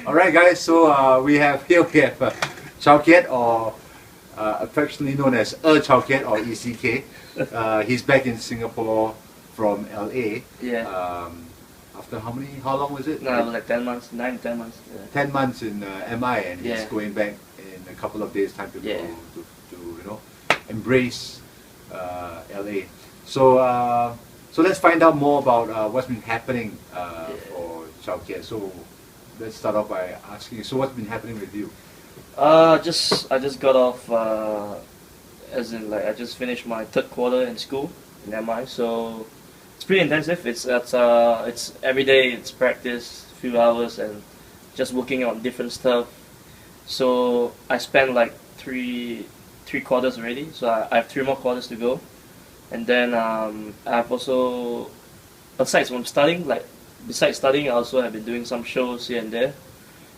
Alright guys, so we have Chow Kiat, or affectionately known as Chow Kiat or ECK. He's back in Singapore from LA. Yeah. After how long was it? No, it was like 10 months, 9, 10 months. Yeah. 10 months in MI, and he's Yeah. going back in a couple of days' time to Yeah. go to embrace LA. So let's find out more about what's been happening for Chow Kiat. So let's start off by asking, so what's been happening with you? I just got off, as in like I just finished my 3rd quarter in school in MI, so it's pretty intensive. It's every day, it's practice, few hours, and just working on different stuff. So I spent like three quarters already, so I have 3 more quarters to go. And then I've also, besides studying, I also have been doing some shows here and there.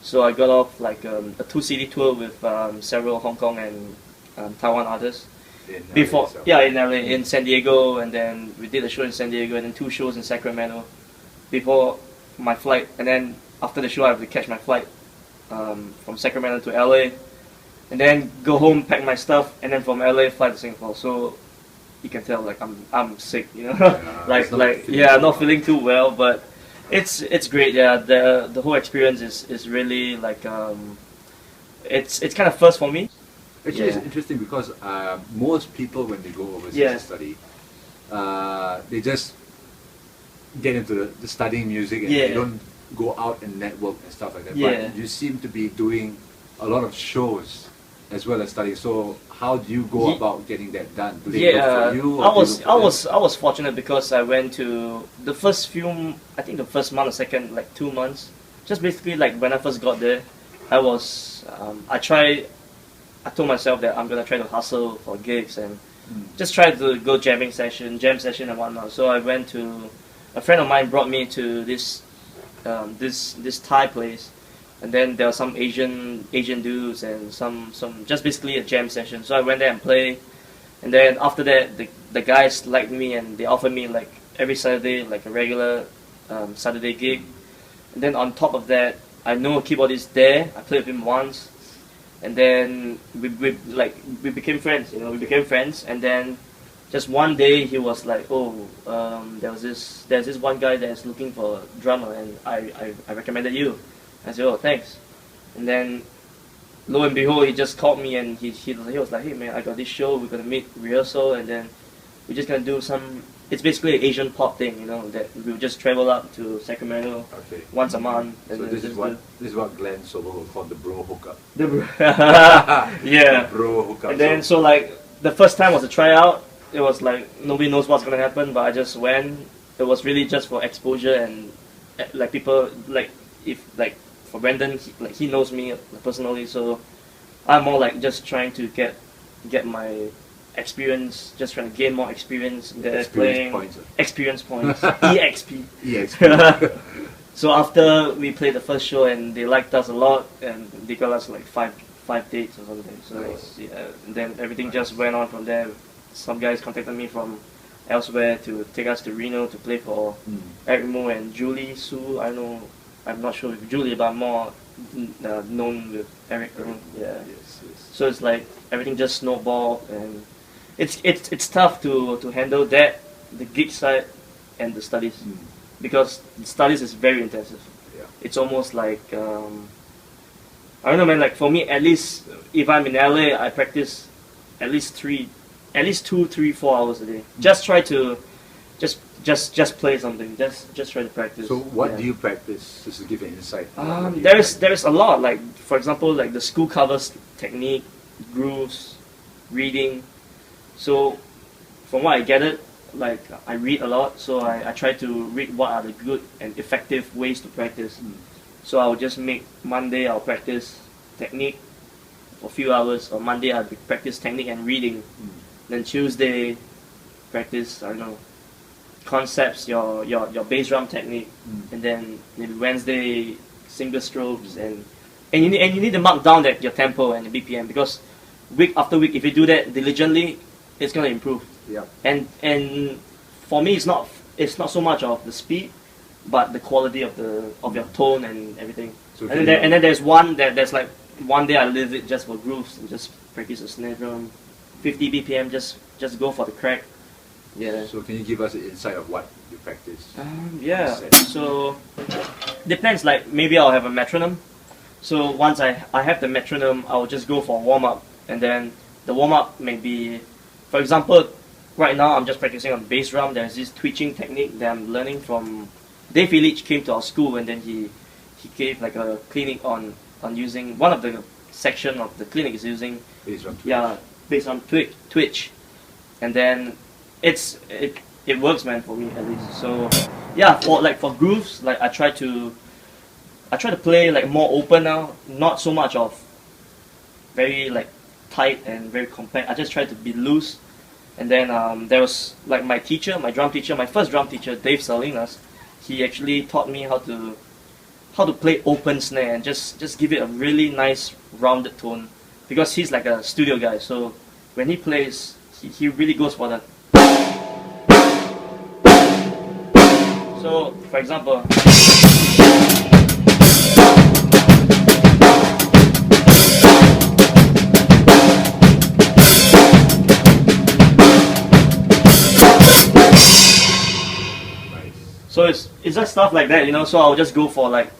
So I got off like a 2 CD tour with several Hong Kong and Taiwan artists. Before, in LA, in San Diego, and then we did a show in San Diego, and then 2 shows in Sacramento before my flight. And then after the show, I have to catch my flight from Sacramento to LA, and then go home, pack my stuff, and then from LA fly to Singapore. So you can tell like I'm sick, you know, not feeling too well, but it's great. Yeah, the whole experience is really like it's kind of first for me. Actually, it's interesting because most people, when they go overseas to study, they just get into the studying music, and they don't go out and network and stuff like that. But you seem to be doing a lot of shows as well as studying. So how do you go about getting that done? Do they look for you? I was fortunate because I went to the first the first month or second, like 2 months. Just basically like when I first got there, I told myself that I'm gonna try to hustle for gigs and just try to go jam session and whatnot. So I went to, a friend of mine brought me to this Thai place, and then there were some Asian dudes and some just basically a jam session. So I went there and played, and then after that the guys liked me and they offered me like every Saturday like a regular Saturday gig. And then on top of that, I know a keyboardist there. I played with him once. And then we became friends, we became friends. And then just one day he was like, there's this one guy that's looking for a drummer, and I recommended you. I said, oh, thanks. And then lo and behold, he just called me, and he was like, hey man, I got this show, we're gonna meet rehearsal, and then we're just gonna do it's basically an Asian pop thing, that we'll just travel up to Sacramento once a month. And so this is what Glenn Sobel will call the bro hookup. The bro, yeah. The bro hookup. And then so like the first time was a tryout. It was like nobody knows what's gonna happen, but I just went. It was really just for exposure, and like people for Brandon, he knows me personally, so I'm more like just trying to get my experience, just trying to gain more experience playing points. Experience points. EXP. EXP. So after we played the first show and they liked us a lot, and they got us like five dates or something. So nice. And then everything just went on from there. Some guys contacted me from elsewhere to take us to Reno to play for Eric Mo and Julie Su. I'm not sure with Julie, but I'm more known with Eric. Yeah. Yes. So it's like everything just snowballed, and it's tough to handle that, the gig side and the studies, because the studies is very intensive. Yeah. It's almost like I don't know, man. Like for me, at least if I'm in LA, I practice at least 2, 3, 4 hours a day. Just try to just play something. Just try to practice. So what do you practice? Just to give an insight. There is a lot. Like for example, like the school covers technique, grooves, reading. So from what I gathered, like I read a lot. So I try to read what are the good and effective ways to practice. So I'll just make Monday I'll practice technique for a few hours. On Monday I'll practice technique and reading. Then Tuesday practice, I don't know, concepts, your bass drum technique, and then maybe Wednesday single strokes, and you need to mark down that your tempo and the BPM, because week after week, if you do that diligently, it's gonna improve. Yeah. And for me, it's not so much of the speed, but the quality of your tone and everything. So and then there's there's like one day I leave it just for grooves and just practice a snare drum, 50 BPM, just go for the crack. Yeah. So can you give us an insight of what you practice? Yeah. So depends. Like maybe I'll have a metronome. So once I have the metronome, I'll just go for a warm up, and then the warm up may be, for example, right now I'm just practicing on bass drum. There's this twitching technique that I'm learning from Dave Illich. Came to our school, and then he gave like a clinic on using one of the section of the clinic is using Bass drum twitch. Yeah, based on twitch, and then it works, man, for me at least. So yeah, for grooves, like I try to play like more open now, not so much of very like tight and very compact. I just try to be loose. And then there was like my first drum teacher, Dave Salinas. He actually taught me how to play open snare and just give it a really nice rounded tone, because he's like a studio guy. So when he plays, he really goes for that. So for example, so it's just stuff like that, you know. So I'll just go for like,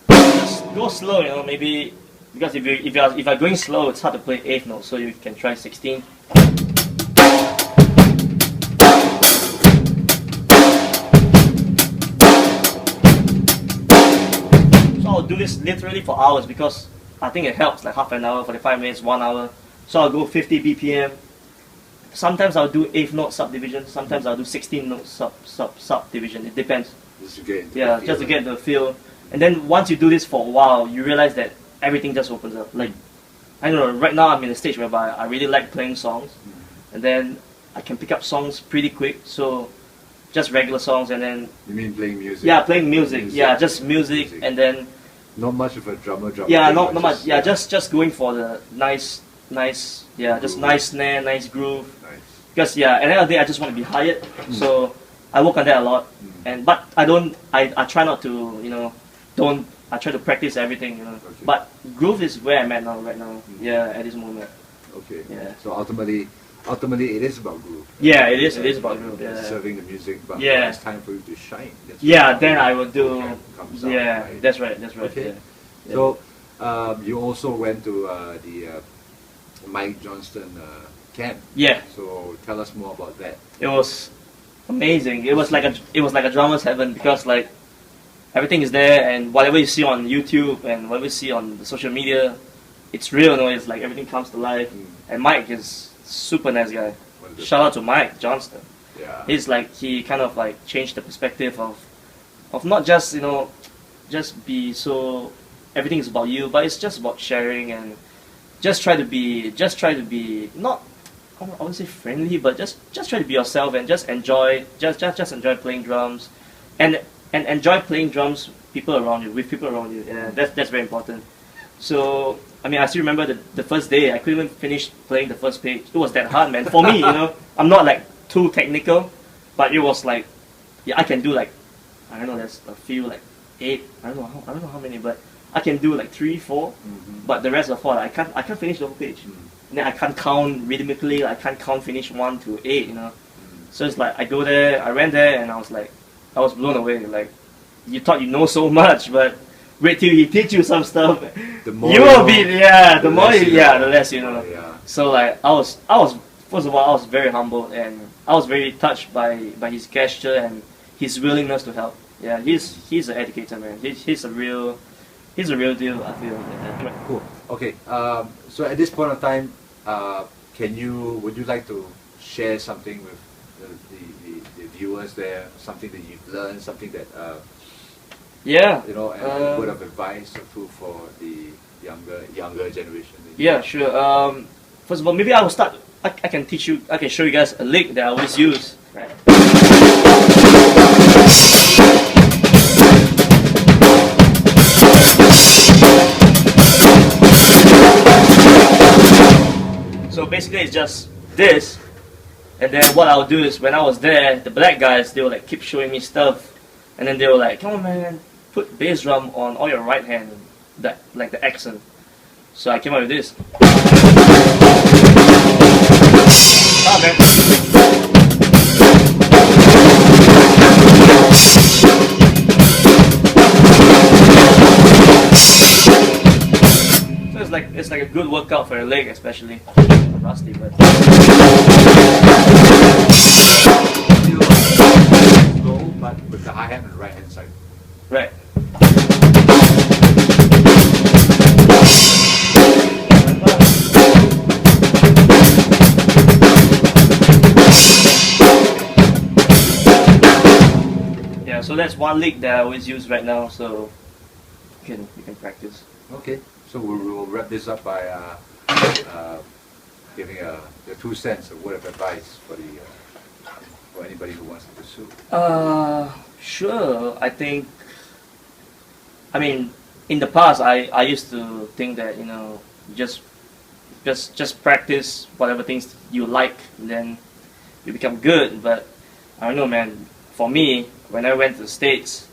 just go slow, you know. Maybe because if you're going slow, it's hard to play 8th note. So you can try 16. So I'll do this literally for hours, because I think it helps, like half an hour, 45 minutes, 1 hour. So I'll go 50 BPM. Sometimes I'll do 8th note subdivision. Sometimes I'll do 16th note subdivision. It depends. Just to get just to get the feel. And then once you do this for a while, you realize that everything just opens up. Like, I don't know, right now I'm in a stage whereby I really like playing songs, and then I can pick up songs pretty quick. So just regular songs, and then you mean playing music? Yeah, playing music. Yeah, just music, and then not much of a drummer. Yeah, not much. Yeah, just going for the nice, yeah, just nice snare, nice groove. Because at the end of the day, I just want to be hired, so I work on that a lot. But I try not to, you know, I try to practice everything, you know. Okay. But groove is where I'm at now, right now. Yeah, at this moment. Okay. Yeah. So ultimately it is about groove. Yeah, it is about groove. Yeah. Serving the music, but when it's time for you to shine. Then I will do. Yeah, right? That's right. Okay. Yeah. So you also went to the Mike Johnston camp. Yeah. So tell us more about that. It was amazing. It was like a drummer's heaven, because like everything is there, and whatever you see on YouTube and whatever you see on the social media, it's real. You know, it's like everything comes to life. And Mike is super nice guy. Shout out to Mike Johnston. Yeah. He's like, he kind of like changed the perspective of not just, you know, just be so everything is about you, but it's just about sharing, and just try to be not, I wouldn't say friendly, but just try to be yourself, and just enjoy playing drums, and enjoy playing drums with people around you. Yeah, that's very important. So I mean, I still remember the first day I couldn't even finish playing the first page. It was that hard, man. For me, you know, I'm not like too technical, but it was like, yeah, I can do like, I don't know, there's a few like 8, I don't know how many, but I can do like 3, 4, but the rest of 4, I can't finish the whole page. And then I can't count rhythmically. I can't count finish 1 to 8. You know, so it's like I went there, and I was blown away. Like, you thought you know so much, but wait till he teach you some stuff. The more you will be the less you know. Yeah. So like I was first of all, I was very humbled, and I was very touched by his gesture and his willingness to help. Yeah, he's an educator, man. He's a real deal, I feel. Yeah. Cool. Okay. So at this point of time, would you like to share something with the viewers there? Something that you've learned, something that you know, a word of advice or food for the younger generation? Yeah, sure. First of all, maybe I will start. I can show you guys a lick that I always use. Right. So basically it's just this, and then what I'll do is, when I was there, the black guys, they will like keep showing me stuff, and then they were like, come on man, put bass drum on your right hand, the accent. So I came up with this. Ah, man. So it's like a good workout for your leg, especially. Rusty, but Slow, but with the hi-hat on the right hand side. right. Yeah, so that's one lick that I always use right now, so you can practice. Okay, so we'll wrap this up by giving the 2 cents of word of advice for for anybody who wants to pursue. Sure. I mean, in the past, I used to think that, you know, just practice whatever things you like, and then you become good. But I don't know, man. For me, when I went to the States,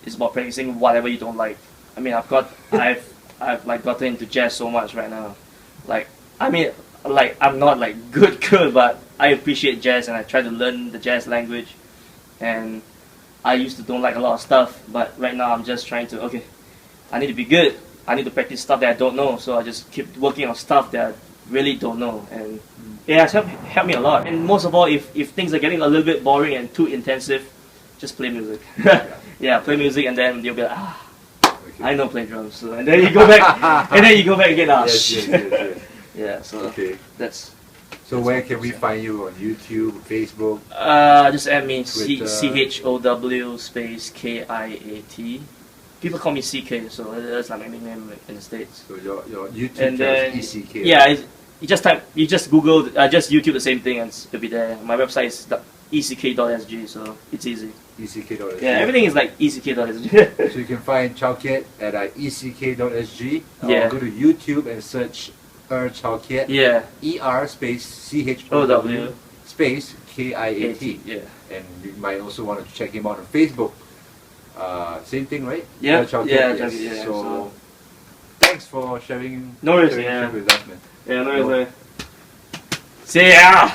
it's about practicing whatever you don't like. I mean, I've like gotten into jazz so much right now. Like, I mean, like, I'm not like good, but I appreciate jazz and I try to learn the jazz language. And I used to don't like a lot of stuff, but right now I'm just trying to, okay, I need to be good. I need to practice stuff that I don't know, so I just keep working on stuff that I really don't know. And it has helped me a lot. And most of all, if things are getting a little bit boring and too intensive, just play music. Yeah, play music, and then you'll be like, okay. I know play drums. So, and then you go back, and then you go back again. Yes. Yeah, so okay. that's. So where can we find you on YouTube, Facebook? Just add me Twitter. CHOW space KIAT. People call me CK, so that's like my nickname in the States. So your YouTube And then channel is ECK. yeah, you just Google, just YouTube the same thing, and it'll be there. My website is eck.sg, so it's easy. ECK.sg. Yeah, everything is like eck.sg. So you can find Chow Kiat at eck.sg. Yeah. Or go to YouTube and search Chow Kiat. Yeah. ER space CHOW space KIAT. Yeah. And you might also want to check him out on Facebook. Same thing, right? Yeah. Chow Kiat, Yeah. yes. Yeah. So thanks for sharing. No worries, sharing yeah. with us, man. Yeah, no worries. See ya.